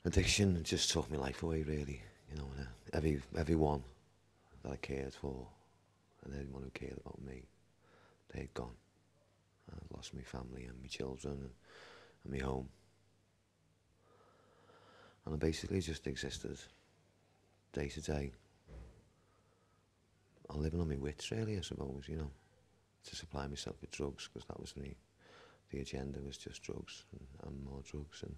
Addiction just took my life away, really. You know, everyone that I cared for and everyone who cared about me, they'd gone. I lost my family and my children and my home. And I basically just existed day to day. I'm living on my wits, really, I suppose, you know, to supply myself with drugs, because that was the agenda, was just drugs and more drugs. And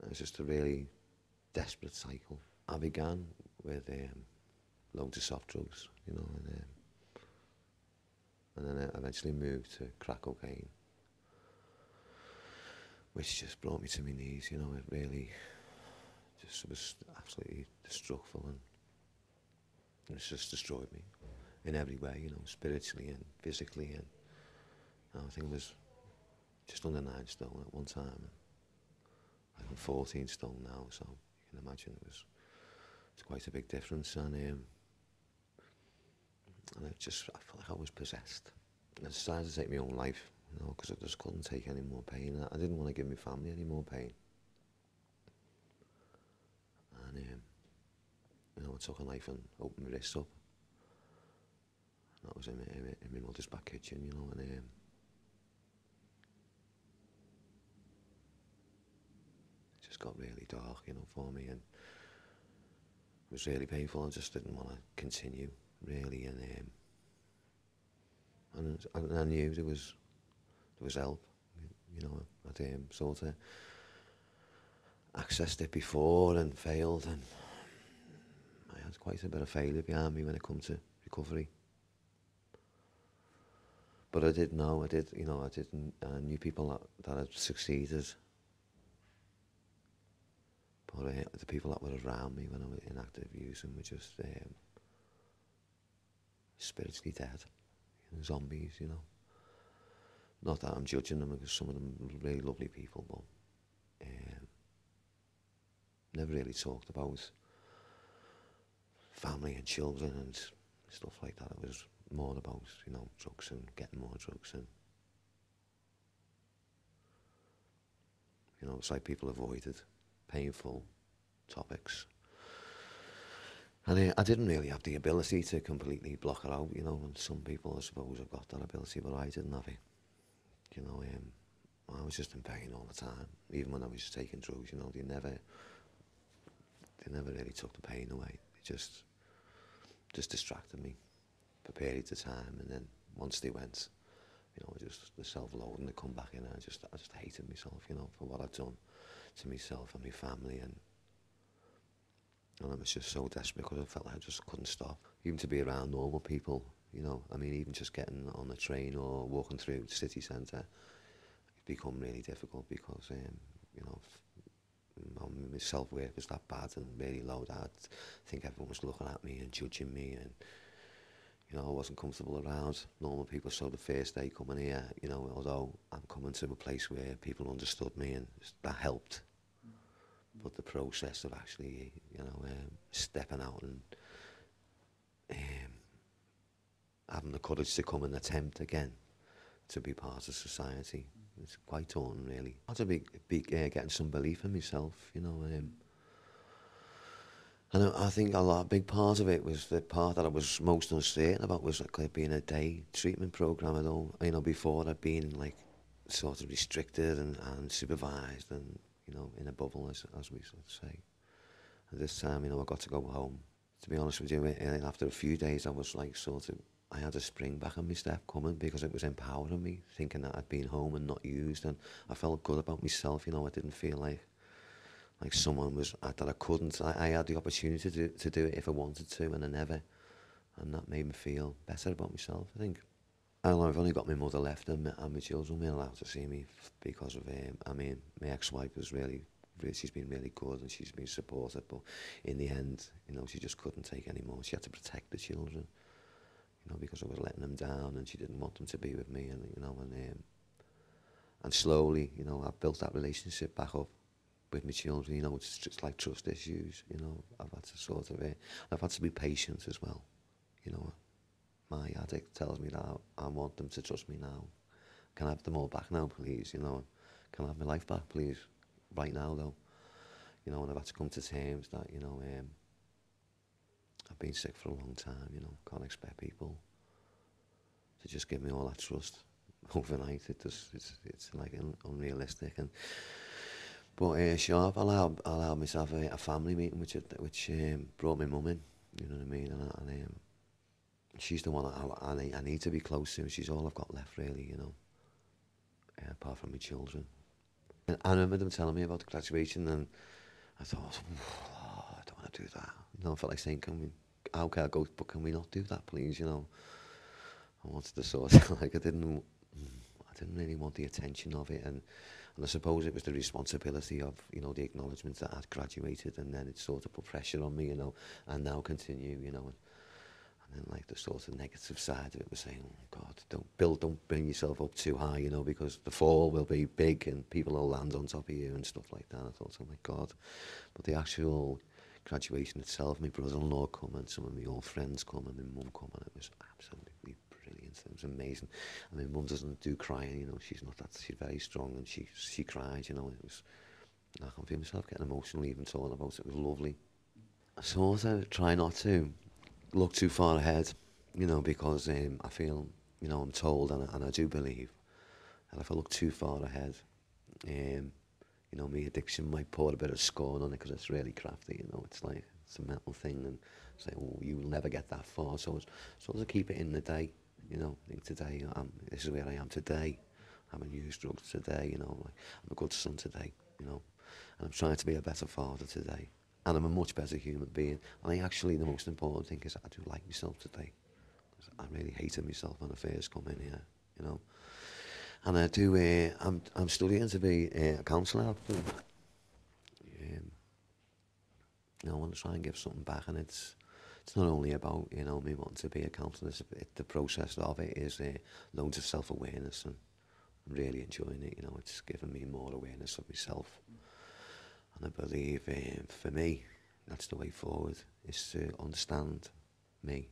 it was just a really desperate cycle. I began with loads of soft drugs, you know, and then I eventually moved to crack cocaine, which just brought me to my knees, you know. It really just was absolutely destructful, and it's just destroyed me in every way, you know, spiritually and physically. And I think I was just under 9 stone at one time, and like I'm 14 stone now, so you can imagine it's quite a big difference. And I felt like I was possessed. And I decided to take my own life, you know, because I just couldn't take any more pain. I didn't want to give my family any more pain. And you know, I took a knife and opened my wrists up. And that was in my mother's back kitchen, you know, and it just got really dark, you know, for me, and it was really painful. I just didn't want to continue, really, and I knew there was help, you know. I'd sort of accessed it before and failed, and I had quite a bit of failure behind me when it comes to recovery. But I did know, I knew people that had succeeded. But the people that were around me when I was in active use were just spiritually dead, you know, zombies, you know. Not that I'm judging them, because some of them were really lovely people, but never really talked about family and children and stuff like that. It was more about, you know, drugs and getting more drugs, and you know, it's like people avoided painful topics. And I didn't really have the ability to completely block it out, you know, and some people, I suppose, have got that ability, but I didn't have it. You know, I was just in pain all the time, even when I was taking drugs, you know. They never really took the pain away. They just distracted me for periods of time, and then once they went, you know, just the self-loathing to come back in, and I just hated myself, you know, for what I'd done to myself and my family, and I was just so desperate, because I felt like I just couldn't stop, even to be around normal people, you know. I mean, even just getting on the train or walking through the city centre, it become really difficult, because you know, my self-worth was that bad and really low that I think everyone was looking at me and judging me, and you know, I wasn't comfortable around normal people. So the first day coming here, you know, although I'm coming to a place where people understood me, and that helped, but the process of actually, you know, stepping out and um, having the courage to come and attempt again to be part of society, it's quite daunting, really. I had to be getting some belief in myself, you know. And I think a big part of it was the part that I was most uncertain about, was like being a day treatment program. I know, you know, before I'd been like sort of restricted and supervised, and you know, in a bubble, as we sort of say. And this time, you know, I got to go home. To be honest with you, after a few days, I was like I had a spring back in my step coming, because it was empowering me, thinking that I'd been home and not used, and I felt good about myself, you know. I didn't feel like someone was, that I couldn't. I had the opportunity to do it if I wanted to, and I never. And that made me feel better about myself, I think. And I've only got my mother left, and my children weren't allowed to see me because of, I mean, my ex-wife was she's been really good, and she's been supportive, but in the end, you know, she just couldn't take any more. She had to protect the children, you know, because I was letting them down, and she didn't want them to be with me, and you know, and slowly, you know, I built that relationship back up with my children. You know, it's just like trust issues, you know. I've had to I've had to be patient as well, you know. My addict tells me that I want them to trust me now. Can I have them all back now, please? You know, can I have my life back, please? right now though, you know, and I've had to come to terms that, you know, I've been sick for a long time, you know, can't expect people to just give me all that trust overnight. It's like unrealistic. And but sure, I allowed myself a family meeting, which brought my mum in. You know what I mean? And she's the one I need to be close to. She's all I've got left, really. You know, apart from my children. And I remember them telling me about the graduation, and I thought, oh, I don't want to do that. You know, I felt like saying, can we? How can I go? But can we not do that, please? You know, I wanted to sort of like I didn't really want the attention of it, and I suppose it was the responsibility of, you know, the acknowledgement that I'd graduated, and then it sort of put pressure on me, you know, and now continue, you know, and then like the sort of negative side of it was saying, oh God, don't bring yourself up too high, you know, because the fall will be big and people will land on top of you and stuff like that. I thought, oh my God, but the actual graduation itself, my brother-in-law come and some of my old friends come and my mum come, and it was absolutely brilliant. It was amazing. And my mum doesn't do crying, you know, she's not that, she's very strong, and she cried, you know. It was, I can feel myself getting emotional even talking about it. It was lovely. I sort of try not to look too far ahead, you know, because I feel, you know, I'm told, and I do believe that if I look too far ahead, you know, my addiction might pour a bit of scorn on it because it's really crafty, you know. It's like, it's a mental thing, and say, oh, you will never get that far. So it's sort of keep it in the day, you know. I think today, this is where I am today. I haven't used drugs today, you know. Like, I'm a good son today, you know. And I'm trying to be a better father today. And I'm a much better human being. I think actually the most important thing is I do like myself today. I really hated myself when I first come in here, you know. And I do, I'm studying to be a counsellor. You know, I want to try and give something back, and it's not only about, you know, me wanting to be a counsellor. The process of it is loads of self-awareness, and I'm really enjoying it. You know, it's given me more awareness of myself, and I believe for me, that's the way forward, is to understand me